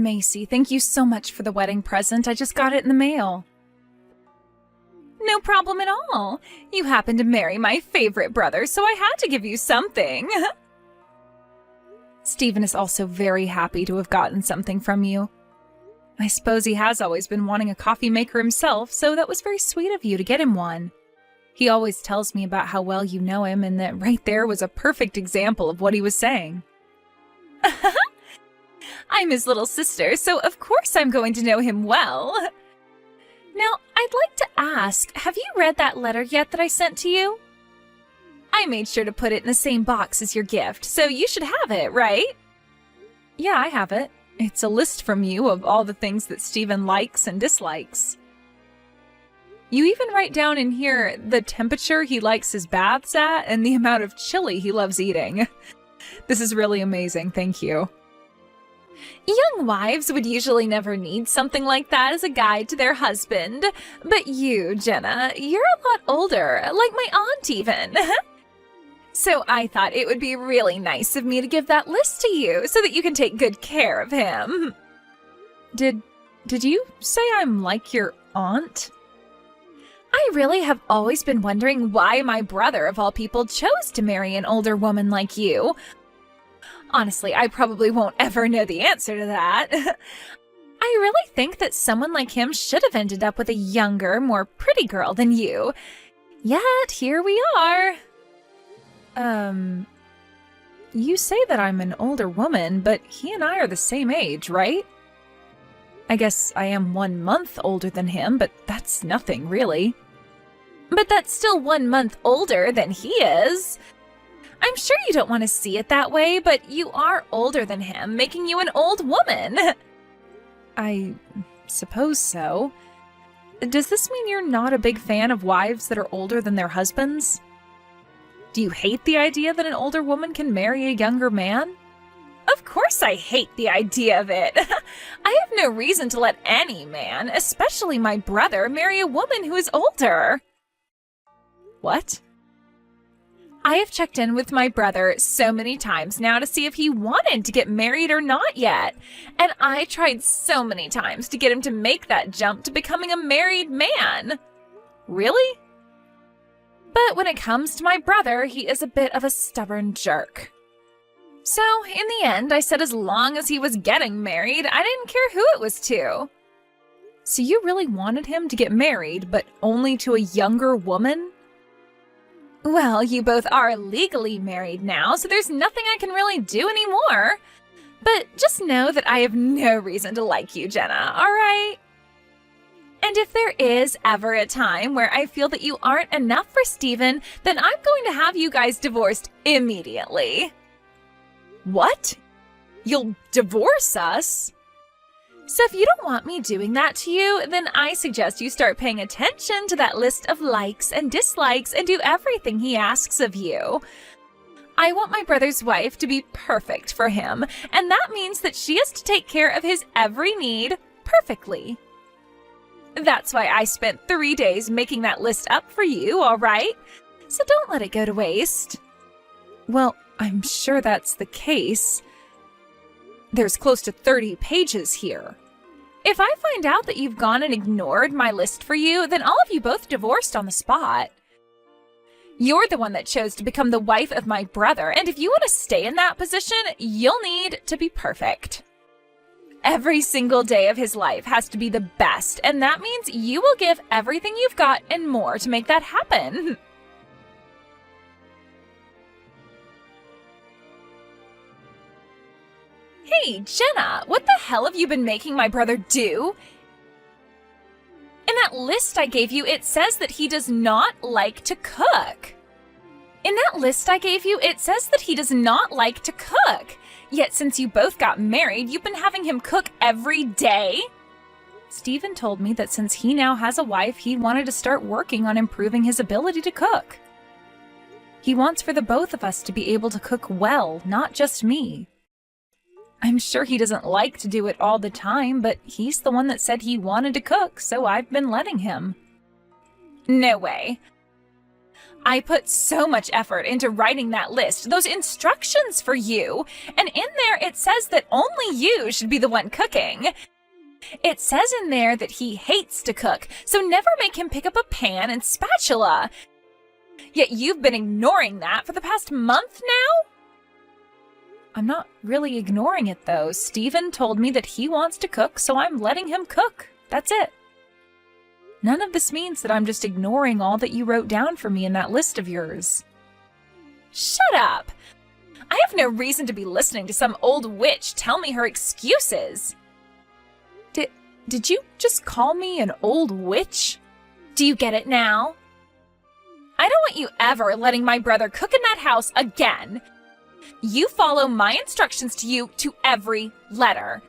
Macy, thank you so much for the wedding present. I just got it in the mail. No problem at all. You happened to marry my favorite brother, so I had to give you something. Stephen is also very happy to have gotten something from you. I suppose he has always been wanting a coffee maker himself, so that was very sweet of you to get him one. He always tells me about how well you know him, and that right there was a perfect example of what he was saying. I'm his little sister, so of course I'm going to know him well. Now, I'd like to ask, have you read that letter yet that I sent to you? I made sure to put it in the same box as your gift, so you should have it, right? Yeah, I have it. It's a list from you of all the things that Stephen likes and dislikes. You even write down in here the temperature he likes his baths at and the amount of chili he loves eating. This is really amazing, thank you. Young wives would usually never need something like that as a guide to their husband. But you, Jenna, you're a lot older, like my aunt even. So I thought it would be really nice of me to give that list to you so that you can take good care of him. Did you say I'm like your aunt? I really have always been wondering why my brother, of all people, chose to marry an older woman like you. Honestly, I probably won't ever know the answer to that. I really think that someone like him should have ended up with a younger, more pretty girl than you. Yet, here we are. You say that I'm an older woman, but he and I are the same age, right? I guess I am 1 month older than him, but that's nothing, really. But that's still 1 month older than he is. I'm sure you don't want to see it that way, but you are older than him, making you an old woman. I suppose so. Does this mean you're not a big fan of wives that are older than their husbands? Do you hate the idea that an older woman can marry a younger man? Of course I hate the idea of it. I have no reason to let any man, especially my brother, marry a woman who is older. What? I have checked in with my brother so many times now to see if he wanted to get married or not yet. And I tried so many times to get him to make that jump to becoming a married man. Really? But when it comes to my brother, he is a bit of a stubborn jerk. So, in the end, I said as long as he was getting married, I didn't care who it was to. So you really wanted him to get married, but only to a younger woman? Well, you both are legally married now, so there's nothing I can really do anymore. But just know that I have no reason to like you, Jenna, all right? And if there is ever a time where I feel that you aren't enough for Stephen, then I'm going to have you guys divorced immediately. What? You'll divorce us? So if you don't want me doing that to you, then I suggest you start paying attention to that list of likes and dislikes and do everything he asks of you. I want my brother's wife to be perfect for him, and that means that she has to take care of his every need perfectly. That's why I spent 3 days making that list up for you, all right? So don't let it go to waste. Well, I'm sure that's the case. There's close to 30 pages here. If I find out that you've gone and ignored my list for you, then I'll have you both divorced on the spot. You're the one that chose to become the wife of my brother, and if you want to stay in that position, you'll need to be perfect. Every single day of his life has to be the best, and that means you will give everything you've got and more to make that happen. Hey, Jenna, what the hell have you been making my brother do? In that list I gave you, it says that he does not like to cook. In that list I gave you, it says that he does not like to cook. Yet since you both got married, you've been having him cook every day? Stephen told me that since he now has a wife, he wanted to start working on improving his ability to cook. He wants for the both of us to be able to cook well, not just me. I'm sure he doesn't like to do it all the time, but he's the one that said he wanted to cook, so I've been letting him. No way. I put so much effort into writing that list, those instructions for you, and in there it says that only you should be the one cooking. It says in there that he hates to cook, so never make him pick up a pan and spatula. Yet you've been ignoring that for the past month now? I'm not really ignoring it, though. Steven told me that he wants to cook, so I'm letting him cook. That's it. None of this means that I'm just ignoring all that you wrote down for me in that list of yours. Shut up! I have no reason to be listening to some old witch tell me her excuses. Did you just call me an old witch? Do you get it now? I don't want you ever letting my brother cook in that house again. You follow my instructions to you to every letter.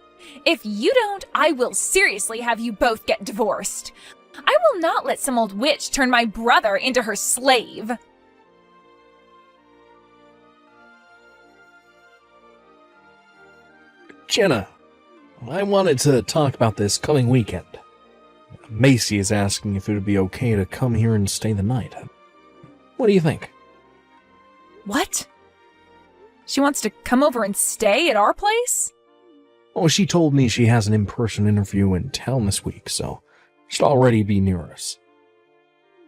If you don't, I will seriously have you both get divorced. I will not let some old witch turn my brother into her slave. Jenna, I wanted to talk about this coming weekend. Macy is asking if it would be okay to come here and stay the night. What do you think? What? She wants to come over and stay at our place? Oh, she told me she has an in-person interview in town this week, so she'd already be near us.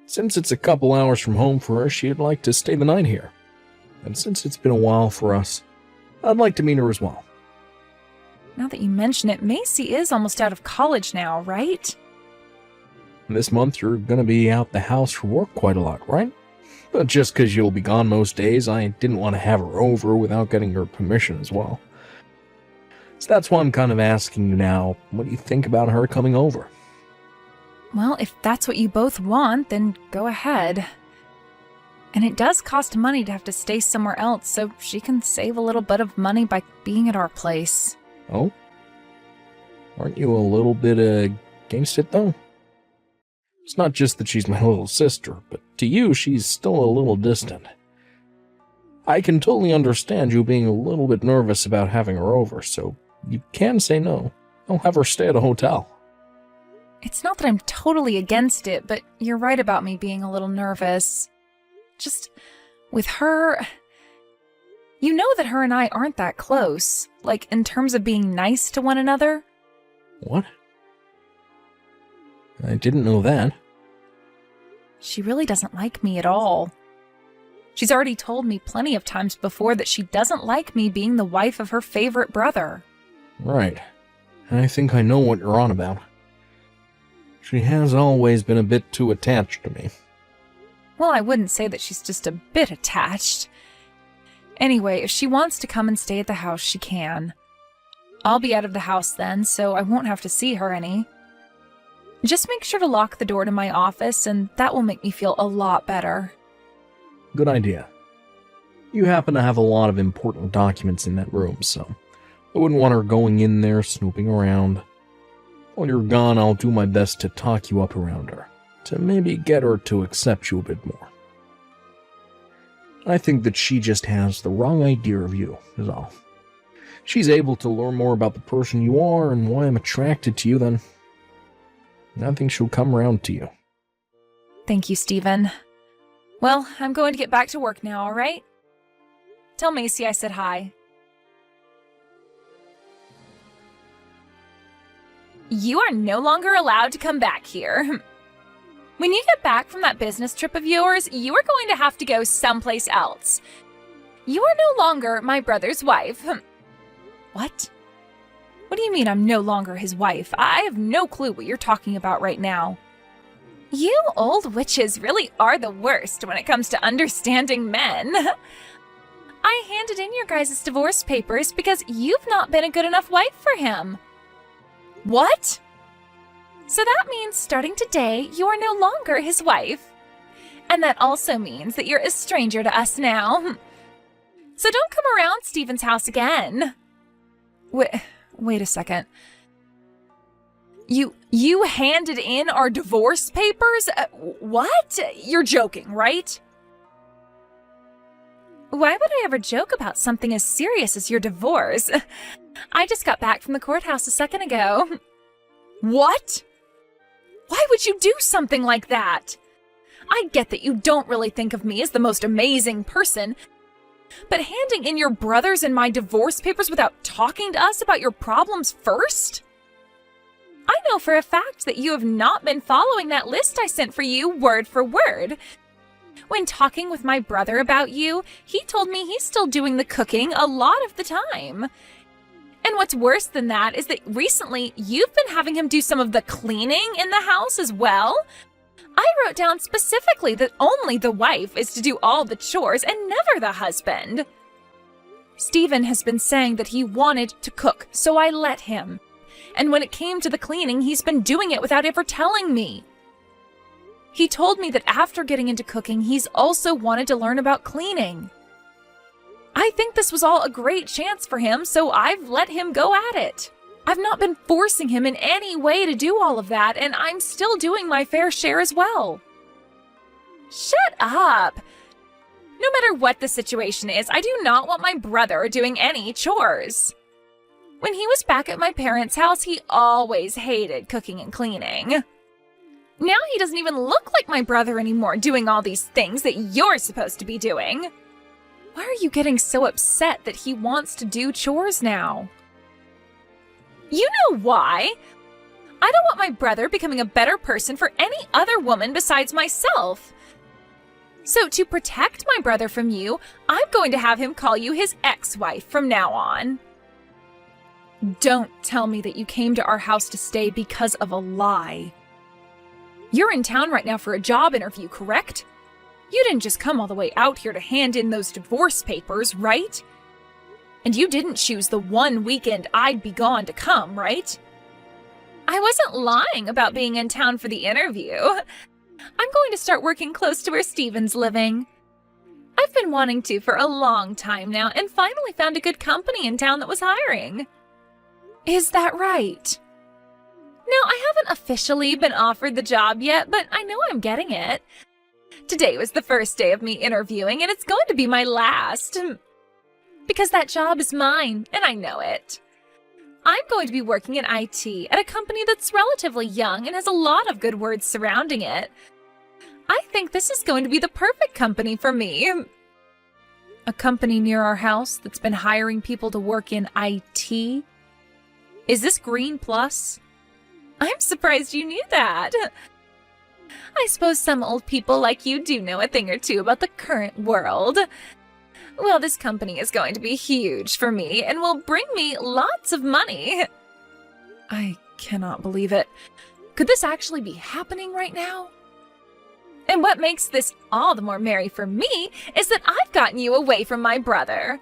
Since it's a couple hours from home for her, she'd like to stay the night here. And since it's been a while for us, I'd like to meet her as well. Now that you mention it, Macy is almost out of college now, right? This month you're gonna be out the house for work quite a lot, right? But just 'cause you'll be gone most days, I didn't want to have her over without getting her permission as well. So that's why I'm kind of asking you now, what do you think about her coming over? Well, if that's what you both want, then go ahead. And it does cost money to have to stay somewhere else, so she can save a little bit of money by being at our place. Oh? Aren't you a little bit against it, though? It's not just that she's my little sister, but to you, she's still a little distant. I can totally understand you being a little bit nervous about having her over, so you can say no. I'll have her stay at a hotel. It's not that I'm totally against it, but you're right about me being a little nervous. Just with her... You know that her and I aren't that close, like in terms of being nice to one another. What? I didn't know that. She really doesn't like me at all. She's already told me plenty of times before that she doesn't like me being the wife of her favorite brother. Right. I think I know what you're on about. She has always been a bit too attached to me. Well, I wouldn't say that she's just a bit attached. Anyway, if she wants to come and stay at the house, she can. I'll be out of the house then, so I won't have to see her any. Just make sure to lock the door to my office, and that will make me feel a lot better. Good idea. You happen to have a lot of important documents in that room, so I wouldn't want her going in there snooping around. While you're gone, I'll do my best to talk you up around her, to maybe get her to accept you a bit more. I think that she just has the wrong idea of you, is all. She's able to learn more about the person you are and why I'm attracted to you, then I think she'll come around to you. Thank you, Steven. Well, I'm going to get back to work now, all right? Tell Macy I said hi. You are no longer allowed to come back here. When you get back from that business trip of yours, you are going to have to go someplace else. You are no longer my brother's wife. What? What do you mean I'm no longer his wife? I have no clue what you're talking about right now. You old witches really are the worst when it comes to understanding men. I handed in your guys' divorce papers because you've not been a good enough wife for him. What? So that means starting today, you are no longer his wife. And that also means that you're a stranger to us now. So don't come around Steven's house again. Wait a second. You handed in our divorce papers? What? You're joking, right? Why would I ever joke about something as serious as your divorce? I just got back from the courthouse a second ago. What? Why would you do something like that? I get that you don't really think of me as the most amazing person, but handing in your brother's and my divorce papers without talking to us about your problems first? I know for a fact that you have not been following that list I sent for you word for word. When talking with my brother about you, he told me he's still doing the cooking a lot of the time. And what's worse than that is that recently you've been having him do some of the cleaning in the house as well. I wrote down specifically that only the wife is to do all the chores and never the husband. Stephen has been saying that he wanted to cook, so I let him. And when it came to the cleaning, he's been doing it without ever telling me. He told me that after getting into cooking, he's also wanted to learn about cleaning. I think this was all a great chance for him, so I've let him go at it. I've not been forcing him in any way to do all of that, and I'm still doing my fair share as well. Shut up! No matter what the situation is, I do not want my brother doing any chores. When he was back at my parents' house, he always hated cooking and cleaning. Now he doesn't even look like my brother anymore, doing all these things that you're supposed to be doing. Why are you getting so upset that he wants to do chores now? You know why? I don't want my brother becoming a better person for any other woman besides myself. So to protect my brother from you, I'm going to have him call you his ex-wife from now on. Don't tell me that you came to our house to stay because of a lie. You're in town right now for a job interview, correct? You didn't just come all the way out here to hand in those divorce papers, right? And you didn't choose the one weekend I'd be gone to come, right? I wasn't lying about being in town for the interview. I'm going to start working close to where Stephen's living. I've been wanting to for a long time now and finally found a good company in town that was hiring. Is that right? No, I haven't officially been offered the job yet, but I know I'm getting it. Today was the first day of me interviewing, and it's going to be my last. Because that job is mine, and I know it. I'm going to be working in IT at a company that's relatively young and has a lot of good words surrounding it. I think this is going to be the perfect company for me. A company near our house that's been hiring people to work in IT? Is this Green Plus? I'm surprised you knew that. I suppose some old people like you do know a thing or two about the current world. Well, this company is going to be huge for me and will bring me lots of money. I cannot believe it. Could this actually be happening right now? And what makes this all the more merry for me is that I've gotten you away from my brother.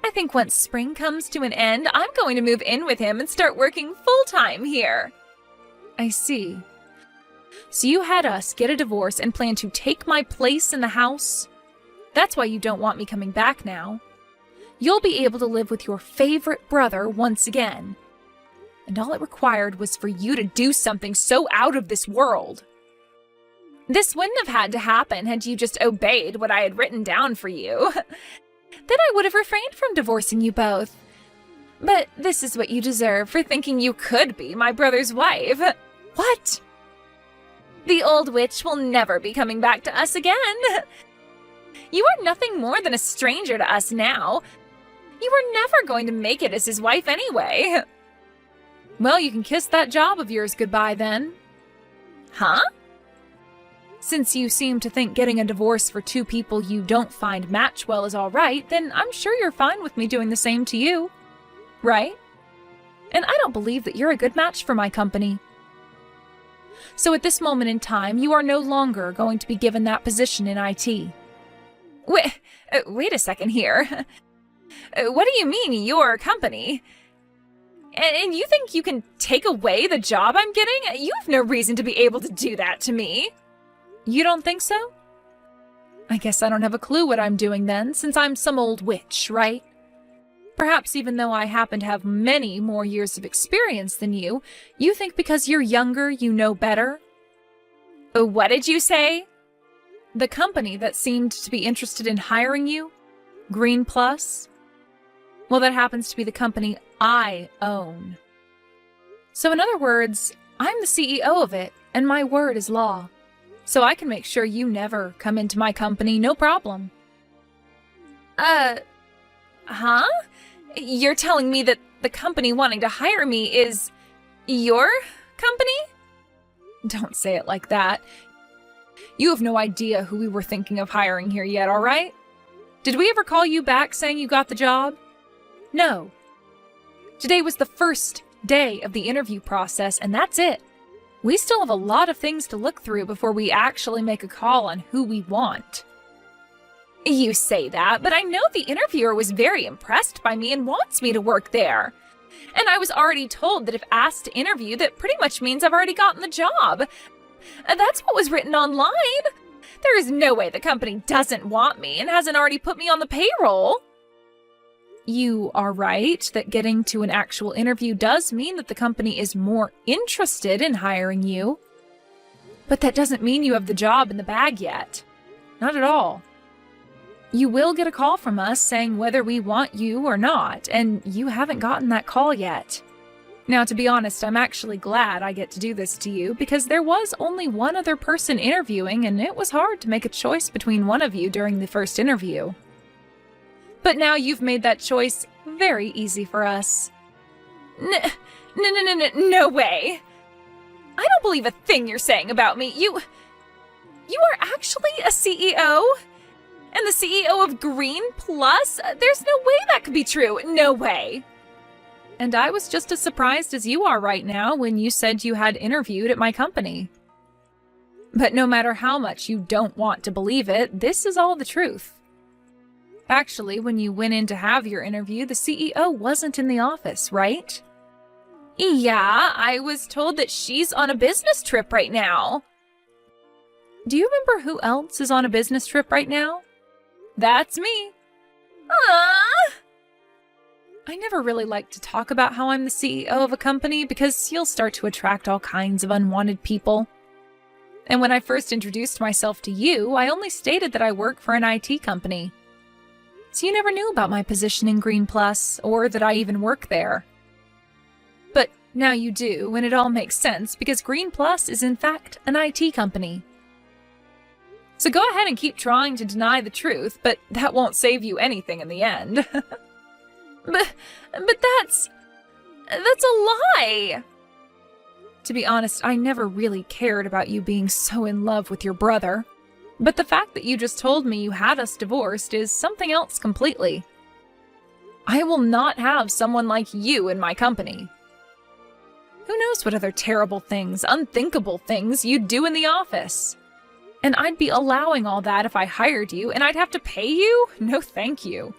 I think once spring comes to an end, I'm going to move in with him and start working full-time here. I see. So you had us get a divorce and plan to take my place in the house? That's why you don't want me coming back now. You'll be able to live with your favorite brother once again. And all it required was for you to do something so out of this world. This wouldn't have had to happen had you just obeyed what I had written down for you. Then I would have refrained from divorcing you both. But this is what you deserve for thinking you could be my brother's wife. What? The old witch will never be coming back to us again. You are nothing more than a stranger to us now. You were never going to make it as his wife anyway. Well, you can kiss that job of yours goodbye then. Huh? Since you seem to think getting a divorce for two people you don't find match well is all right, then I'm sure you're fine with me doing the same to you. Right? And I don't believe that you're a good match for my company. So at this moment in time, you are no longer going to be given that position in IT. Wait a second here. What do you mean, your company? And you think you can take away the job I'm getting? You have no reason to be able to do that to me. You don't think so? I guess I don't have a clue what I'm doing then, since I'm some old witch, right? Perhaps even though I happen to have many more years of experience than you, you think because you're younger you know better? What did you say? The company that seemed to be interested in hiring you? Green Plus? Well, that happens to be the company I own. So in other words, I'm the CEO of it, and my word is law. so I can make sure you never come into my company, no problem. Huh? You're telling me that the company wanting to hire me is your company? Don't say it like that. You have no idea who we were thinking of hiring here yet, all right? Did we ever call you back saying you got the job? No. Today was the first day of the interview process, and that's it. We still have a lot of things to look through before we actually make a call on who we want. You say that, but I know the interviewer was very impressed by me and wants me to work there. And I was already told that if asked to interview, that pretty much means I've already gotten the job. That's what was written online. There is no way the company doesn't want me and hasn't already put me on the payroll. You are right that getting to an actual interview does mean that the company is more interested in hiring you. But that doesn't mean you have the job in the bag yet. Not at all. You will get a call from us saying whether we want you or not, and you haven't gotten that call yet. Now, to be honest, I'm actually glad I get to do this to you because there was only one other person interviewing and it was hard to make a choice between one of you during the first interview. But now you've made that choice very easy for us. No way. I don't believe a thing you're saying about me. You are actually a CEO? And the CEO of Green Plus? There's no way that could be true. No way. And I was just as surprised as you are right now when you said you had interviewed at my company. But no matter how much you don't want to believe it, this is all the truth. Actually, when you went in to have your interview, the CEO wasn't in the office, right? Yeah, I was told that she's on a business trip right now. Do you remember who else is on a business trip right now? That's me. I never really like to talk about how I'm the CEO of a company because you'll start to attract all kinds of unwanted people. And when I first introduced myself to you, I only stated that I work for an IT company. So you never knew about my position in Green Plus, or that I even work there. But now you do, and it all makes sense because Green Plus is in fact an IT company. So go ahead and keep trying to deny the truth, but that won't save you anything in the end. But that's a lie! To be honest, I never really cared about you being so in love with your brother. But the fact that you just told me you had us divorced is something else completely. I will not have someone like you in my company. Who knows what other terrible things, unthinkable things you'd do in the office? And I'd be allowing all that if I hired you, and I'd have to pay you? No thank you.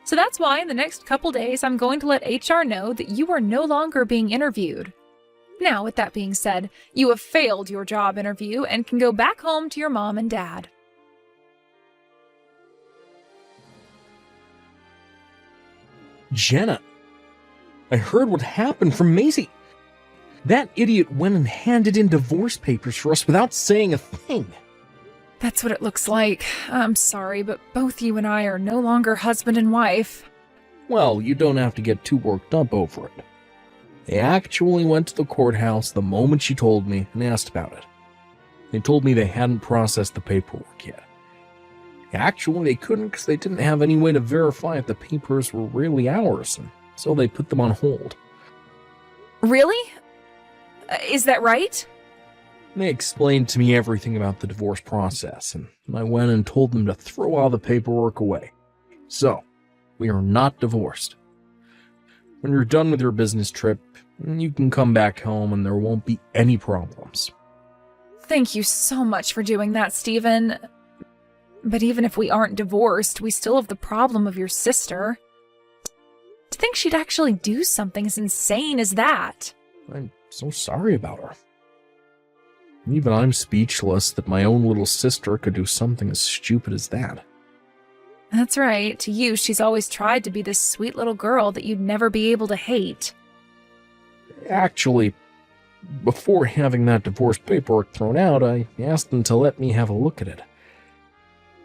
So that's why in the next couple days I'm going to let HR know that you are no longer being interviewed. Now, with that being said, you have failed your job interview and can go back home to your mom and dad. Jenna, I heard what happened from Maisie. That idiot went and handed in divorce papers for us without saying a thing. That's what it looks like. I'm sorry, but both you and I are no longer husband and wife. Well, you don't have to get too worked up over it. They actually went to the courthouse the moment she told me and asked about it. They told me they hadn't processed the paperwork yet. Actually, they couldn't because they didn't have any way to verify if the papers were really ours, and so they put them on hold. Really? Is that right? They explained to me everything about the divorce process, and I went and told them to throw all the paperwork away. So, we are not divorced. When you're done with your business trip, you can come back home and there won't be any problems. Thank you so much for doing that, Stephen. But even if we aren't divorced, we still have the problem of your sister. To think she'd actually do something as insane as that. I'm so sorry about her. Even I'm speechless that my own little sister could do something as stupid as that. That's right. To you, she's always tried to be this sweet little girl that you'd never be able to hate. Actually, before having that divorce paperwork thrown out, I asked them to let me have a look at it.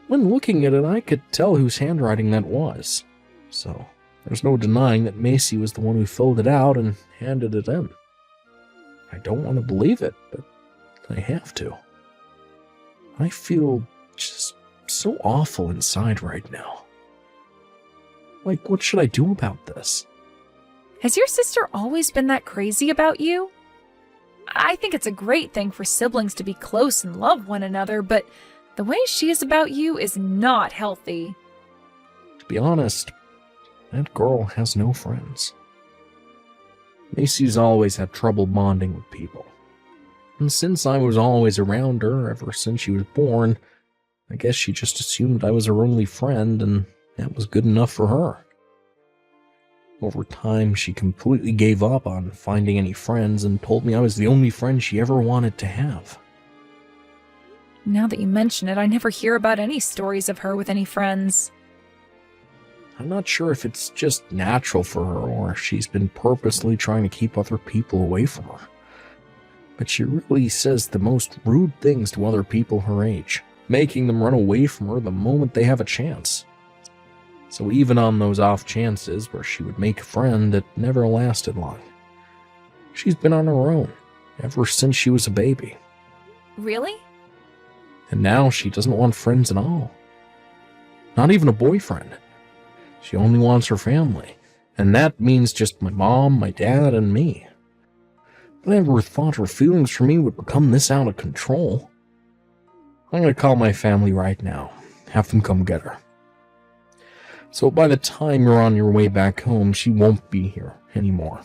When looking at it, I could tell whose handwriting that was. So, there's no denying that Macy was the one who filled it out and handed it in. I don't want to believe it, but I have to. I feel just so awful inside right now. Like, what should I do about this? Has your sister always been that crazy about you? I think it's a great thing for siblings to be close and love one another, but the way she is about you is not healthy. To be honest, that girl has no friends. Macy's always had trouble bonding with people. And since I was always around her ever since she was born, I guess she just assumed I was her only friend, and that was good enough for her. Over time, she completely gave up on finding any friends and told me I was the only friend she ever wanted to have. Now that you mention it, I never hear about any stories of her with any friends. I'm not sure if it's just natural for her or if she's been purposely trying to keep other people away from her. But she really says the most rude things to other people her age, making them run away from her the moment they have a chance. So even on those off chances where she would make a friend, it never lasted long. She's been on her own ever since she was a baby. Really? And now she doesn't want friends at all. Not even a boyfriend. She only wants her family, and that means just my mom, my dad, and me. I never thought her feelings for me would become this out of control. I'm gonna call my family right now, have them come get her. So by the time you're on your way back home, she won't be here anymore.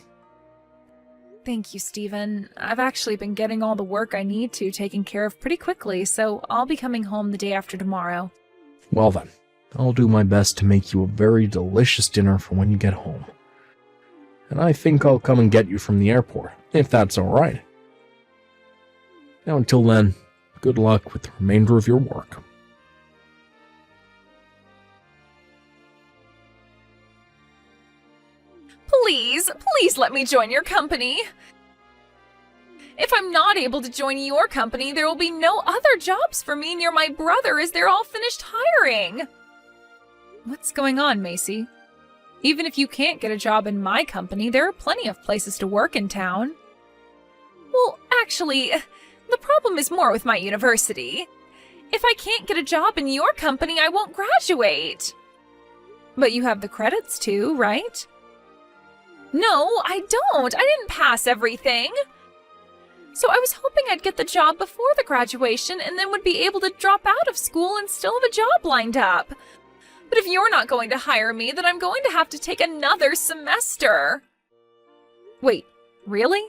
Thank you, Stephen. I've actually been getting all the work I need to taken care of pretty quickly, so I'll be coming home the day after tomorrow. Well then, I'll do my best to make you a very delicious dinner for when you get home. And I think I'll come and get you from the airport, if that's alright. Now until then, good luck with the remainder of your work. Please let me join your company. If I'm not able to join your company, there will be no other jobs for me near my brother as they're all finished hiring. What's going on, Macy? Even if you can't get a job in my company, there are plenty of places to work in town. Well, actually, the problem is more with my university. If I can't get a job in your company, I won't graduate. But you have the credits too, right? No, I don't. I didn't pass everything. So I was hoping I'd get the job before the graduation and then would be able to drop out of school and still have a job lined up. But if you're not going to hire me, then I'm going to have to take another semester. Wait, really?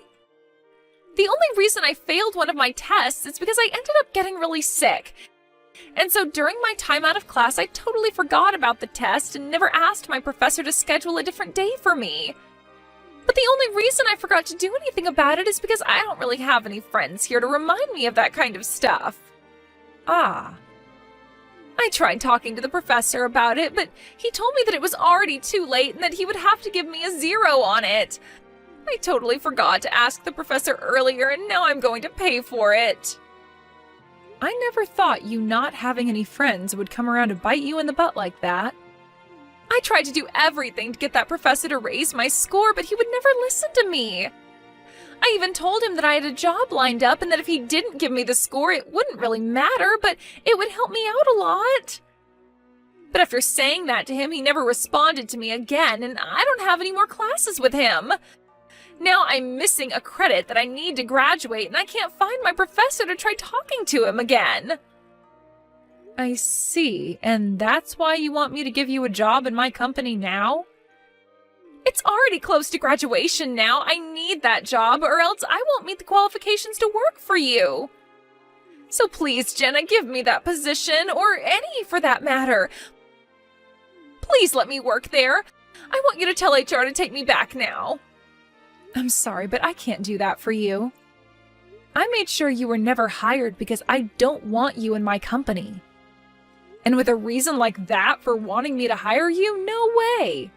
The only reason I failed one of my tests is because I ended up getting really sick. And so during my time out of class, I totally forgot about the test and never asked my professor to schedule a different day for me. But the only reason I forgot to do anything about it is because I don't really have any friends here to remind me of that kind of stuff. Ah. I tried talking to the professor about it, but he told me that it was already too late and that he would have to give me a 0 on it. I totally forgot to ask the professor earlier, and now I'm going to pay for it. I never thought you not having any friends would come around to bite you in the butt like that. I tried to do everything to get that professor to raise my score, but he would never listen to me. I even told him that I had a job lined up and that if he didn't give me the score, it wouldn't really matter, but it would help me out a lot. But after saying that to him, he never responded to me again, and I don't have any more classes with him. Now I'm missing a credit that I need to graduate, and I can't find my professor to try talking to him again. I see, and that's why you want me to give you a job in my company now? It's already close to graduation now. I need that job, or else I won't meet the qualifications to work for you. So please, Jenna, give me that position, or any for that matter. Please let me work there. I want you to tell HR to take me back now. I'm sorry, but I can't do that for you. I made sure you were never hired because I don't want you in my company. And with a reason like that for wanting me to hire you, no way.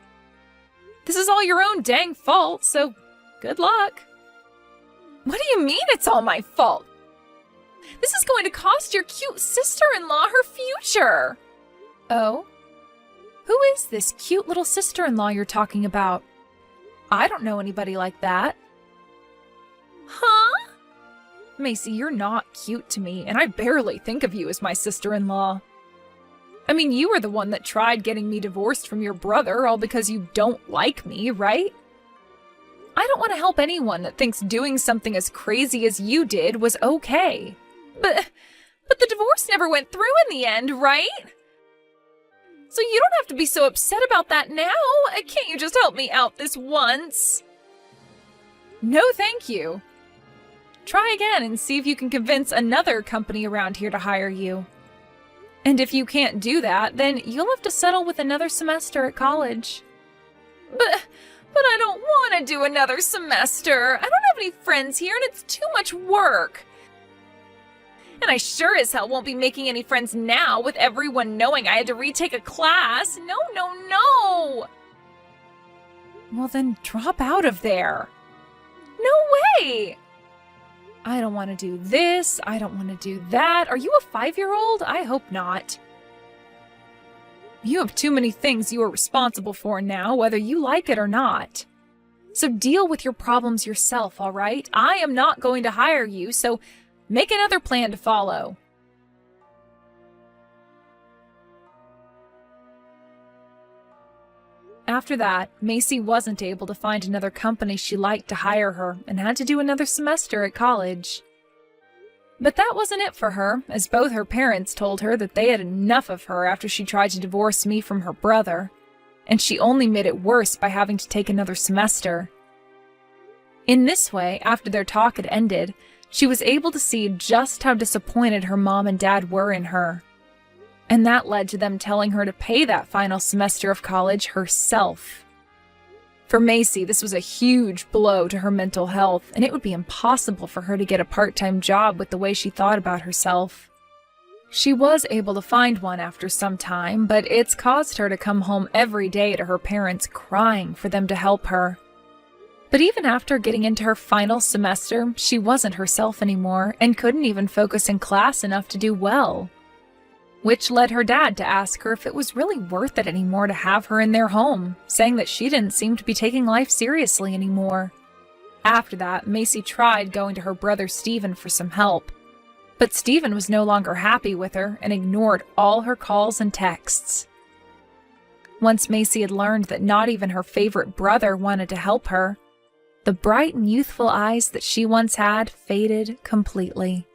This is all your own dang fault, so good luck. What do you mean it's all my fault? This is going to cost your cute sister-in-law her future. Oh? Who is this cute little sister-in-law you're talking about? I don't know anybody like that. Huh? Macy, you're not cute to me, and I barely think of you as my sister-in-law. I mean, you were the one that tried getting me divorced from your brother, all because you don't like me, right? I don't want to help anyone that thinks doing something as crazy as you did was okay. But the divorce never went through in the end, right? So you don't have to be so upset about that now. Can't you just help me out this once? No, thank you. Try again and see if you can convince another company around here to hire you. And if you can't do that, then you'll have to settle with another semester at college. But I don't want to do another semester. I don't have any friends here and it's too much work. And I sure as hell won't be making any friends now with everyone knowing I had to retake a class. No. Well then drop out of there. No way! I don't want to do this. I don't want to do that. Are you a 5-year-old? I hope not. You have too many things you are responsible for now, whether you like it or not. So deal with your problems yourself, all right? I am not going to hire you, so make another plan to follow. After that, Macy wasn't able to find another company she liked to hire her and had to do another semester at college. But that wasn't it for her, as both her parents told her that they had enough of her after she tried to divorce me from her brother, and she only made it worse by having to take another semester. In this way, after their talk had ended, she was able to see just how disappointed her mom and dad were in her. And that led to them telling her to pay that final semester of college herself. For Macy, this was a huge blow to her mental health, and it would be impossible for her to get a part-time job with the way she thought about herself. She was able to find one after some time, but it's caused her to come home every day to her parents crying for them to help her. But even after getting into her final semester, she wasn't herself anymore and couldn't even focus in class enough to do well. Which led her dad to ask her if it was really worth it anymore to have her in their home, saying that she didn't seem to be taking life seriously anymore. After that, Macy tried going to her brother Stephen for some help, but Stephen was no longer happy with her and ignored all her calls and texts. Once Macy had learned that not even her favorite brother wanted to help her, the bright and youthful eyes that she once had faded completely.